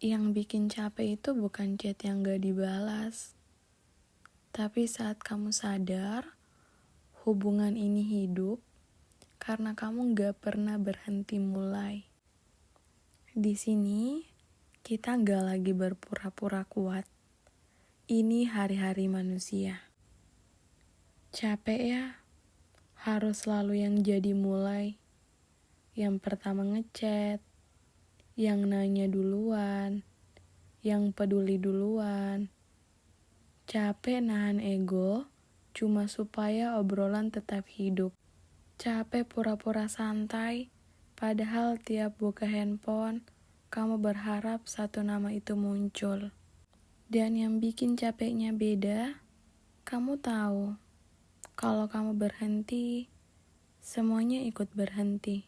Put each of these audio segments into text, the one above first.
Yang bikin capek itu bukan chat yang gak dibalas, tapi saat kamu sadar hubungan ini hidup karena kamu gak pernah berhenti mulai. Di sini kita gak lagi berpura-pura kuat. Ini hari-hari manusia. Capek ya, harus selalu yang jadi mulai. Yang pertama ngechat, yang nanya duluan, yang peduli duluan. Capek nahan ego cuma supaya obrolan tetap hidup. Capek pura-pura santai, padahal tiap buka handphone, kamu berharap satu nama itu muncul. Dan yang bikin capeknya beda, kamu tahu, kalau kamu berhenti, semuanya ikut berhenti.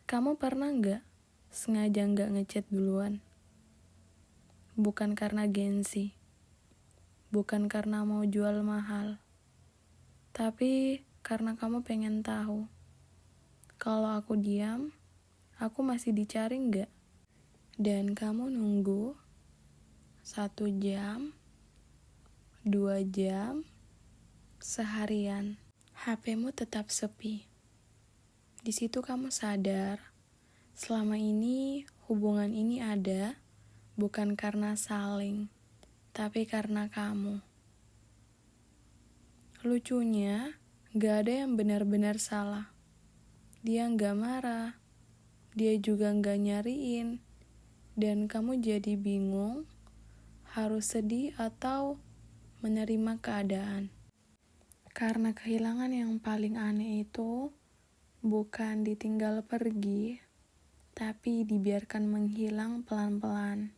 Kamu pernah nggak sengaja nggak ngechat duluan? Bukan karena gengsi, bukan karena mau jual mahal, tapi karena kamu pengen tahu, kalau aku diam, aku masih dicari nggak? Dan kamu nunggu 1 jam, 2 jam, seharian, HP-mu tetap sepi. Di situ kamu sadar, selama ini hubungan ini ada bukan karena saling, tapi karena kamu. Lucunya, gak ada yang benar-benar salah. Dia gak marah, dia juga gak nyariin, dan kamu jadi bingung harus sedih atau menerima keadaan. Karena kehilangan yang paling aneh itu bukan ditinggal pergi, tapi dibiarkan menghilang pelan-pelan.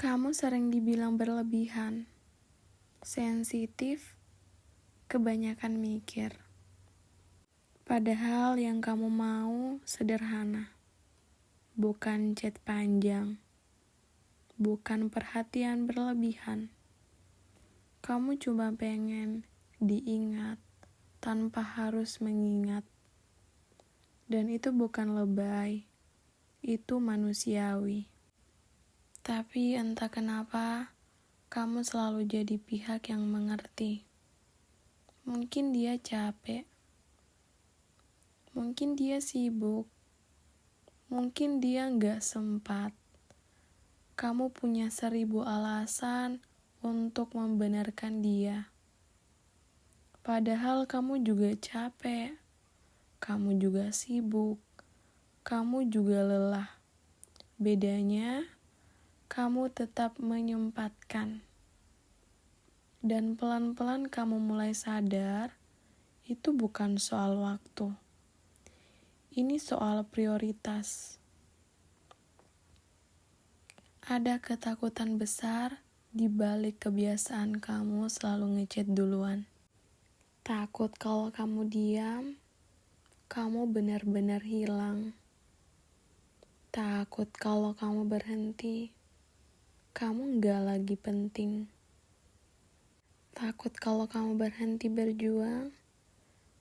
Kamu sering dibilang berlebihan, sensitif, kebanyakan mikir. Padahal yang kamu mau sederhana, bukan chat panjang, bukan perhatian berlebihan. Kamu cuma pengen diingat tanpa harus mengingat. Dan itu bukan lebay, itu manusiawi. Tapi entah kenapa, kamu selalu jadi pihak yang mengerti. Mungkin dia capek, mungkin dia sibuk, mungkin dia gak sempat. Kamu punya 1000 alasan untuk membenarkan dia. Padahal kamu juga capek, kamu juga sibuk, kamu juga lelah. Bedanya, kamu tetap menyempatkan. Dan pelan-pelan kamu mulai sadar, itu bukan soal waktu. Ini soal prioritas. Ada ketakutan besar di balik kebiasaan kamu selalu ngechat duluan. Takut kalau kamu diam, kamu benar-benar hilang. Takut kalau kamu berhenti, kamu gak lagi penting. Takut kalau kamu berhenti berjuang,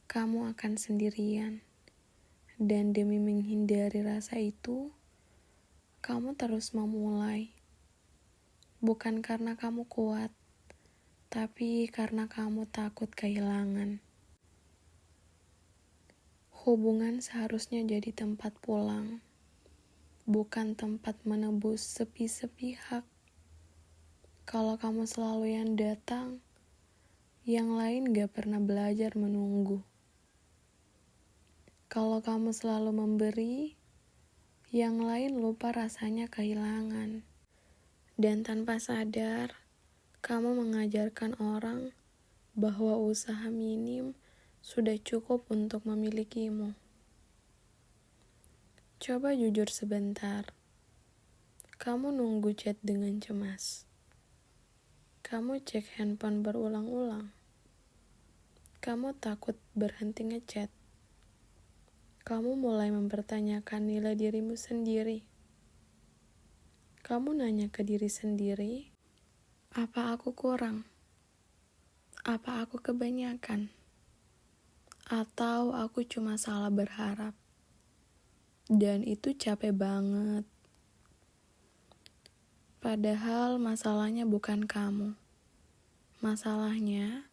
kamu akan sendirian. Dan demi menghindari rasa itu, kamu terus memulai. Bukan karena kamu kuat, tapi karena kamu takut kehilangan. Hubungan seharusnya jadi tempat pulang, bukan tempat menebus sepi sepihak. Kalau kamu selalu yang datang, yang lain gak pernah belajar menunggu. Kalau kamu selalu memberi, yang lain lupa rasanya kehilangan. Dan tanpa sadar, kamu mengajarkan orang bahwa usaha minim sudah cukup untuk memilikimu. Coba jujur sebentar. Kamu nunggu chat dengan cemas. Kamu cek handphone berulang-ulang. Kamu takut berhenti ngechat. Kamu mulai mempertanyakan nilai dirimu sendiri. Kamu nanya ke diri sendiri, apa aku kurang? Apa aku kebanyakan? Atau aku cuma salah berharap? Dan itu capek banget. Padahal masalahnya bukan kamu. Masalahnya,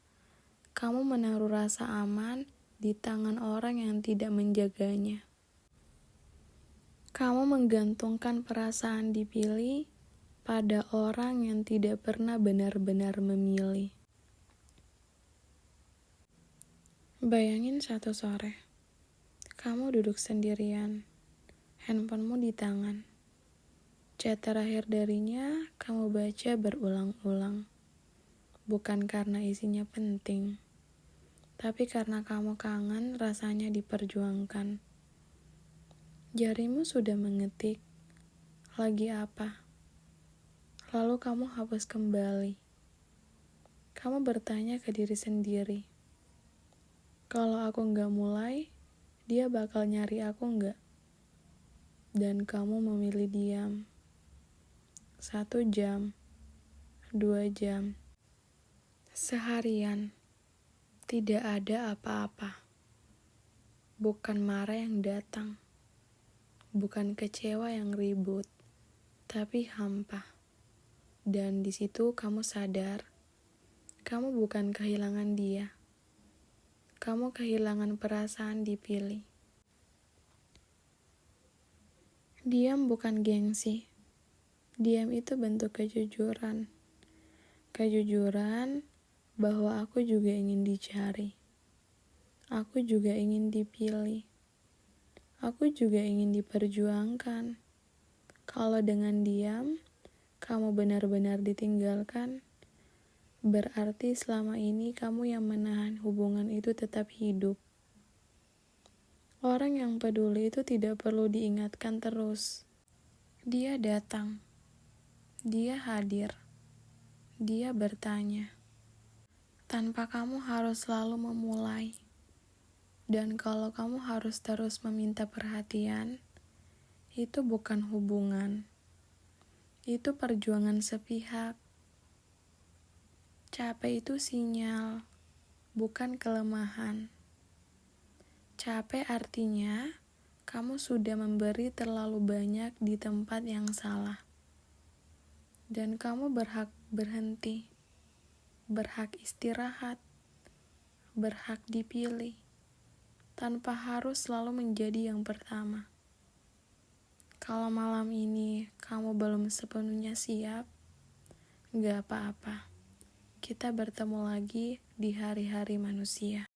kamu menaruh rasa aman di tangan orang yang tidak menjaganya. Kamu menggantungkan perasaan dipilih pada orang yang tidak pernah benar-benar memilih. Bayangin satu sore, kamu duduk sendirian, handphonemu di tangan. Chat terakhir darinya kamu baca berulang-ulang. Bukan karena isinya penting, tapi karena kamu kangen rasanya diperjuangkan. Jarimu sudah mengetik, lagi apa? Lalu kamu hapus kembali. Kamu bertanya ke diri sendiri, kalau aku nggak mulai, dia bakal nyari aku nggak? Dan kamu memilih diam. 1 jam, 2 jam, seharian, tidak ada apa-apa. Bukan marah yang datang, bukan kecewa yang ribut, tapi hampa. Dan di situ kamu sadar, kamu bukan kehilangan dia. Kamu kehilangan perasaan dipilih. Diam bukan gengsi. Diam itu bentuk kejujuran. Kejujuran bahwa aku juga ingin dicari. Aku juga ingin dipilih. Aku juga ingin diperjuangkan. Kalau dengan diam, kamu benar-benar ditinggalkan, berarti selama ini kamu yang menahan hubungan itu tetap hidup. Orang yang peduli itu tidak perlu diingatkan terus. Dia datang. Dia hadir. Dia bertanya. Tanpa kamu harus selalu memulai. Dan kalau kamu harus terus meminta perhatian, itu bukan hubungan. Itu perjuangan sepihak. Capek itu sinyal, bukan kelemahan. Capek artinya kamu sudah memberi terlalu banyak di tempat yang salah. Dan kamu berhak berhenti, berhak istirahat, berhak dipilih, tanpa harus selalu menjadi yang pertama. Kalau malam ini kamu belum sepenuhnya siap, gak apa-apa. Kita bertemu lagi di hari-hari manusia.